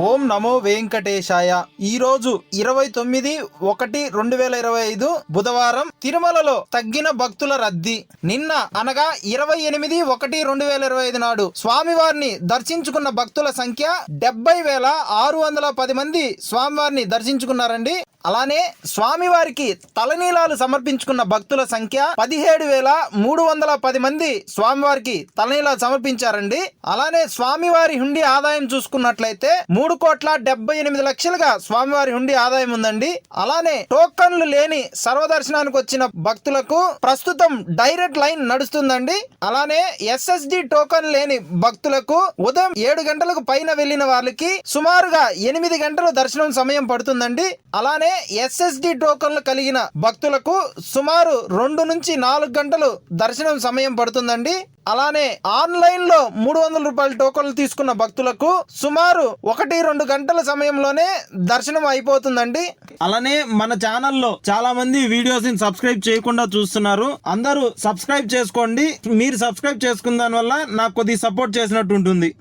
ఓం నమో వెంకటేశాయ. ఈ రోజు 29/1/2025 బుధవారం బుధవారం తిరుమలలో తగ్గిన భక్తుల రద్దీ. నిన్న అనగా 28/1/2025 నాడు స్వామివారిని దర్శించుకున్న భక్తుల సంఖ్య 70,610 మంది స్వామివారిని దర్శించుకున్నారండి. అలానే స్వామివారికి తలనీలాలు సమర్పించుకున్న భక్తుల సంఖ్య 17,310 మంది స్వామివారికి తలనీలాలు సమర్పించారండి. అలానే స్వామివారి హుండీ ఆదాయం చూసుకున్నట్లయితే 3,78,00,000గా స్వామివారి హుండీ ఆదాయం ఉందండి. అలానే టోకన్లు లేని సర్వదర్శనానికి వచ్చిన భక్తులకు ప్రస్తుతం డైరెక్ట్ లైన్ నడుస్తుందండి. అలానే SSD టోకన్ లేని భక్తులకు ఉదయం 7 గంటలకు పైన వెళ్లిన వాళ్ళకి సుమారుగా 8 గంటలు దర్శనం సమయం పడుతుందండి. అలానే SSD టోకన్లు కలిగిన భక్తులకు సుమారు 2 నుంచి 4 గంటలు దర్శనం సమయం పడుతుందండి. అలానే ఆన్లైన్ లో 300 రూపాయల టోకన్లు తీసుకున్న భక్తులకు సుమారు 1-2 గంటల సమయంలోనే దర్శనం అయిపోతుందండి. అలానే మన ఛానల్లో చాలా మంది వీడియోస్ ని సబ్స్క్రైబ్ చేయకుండా చూస్తున్నారు. అందరూ సబ్స్క్రైబ్ చేసుకోండి. మీరు సబ్స్క్రైబ్ చేసుకున్న దాని వల్ల నాకు కొద్దిగా సపోర్ట్ చేసినట్టు ఉంటుంది.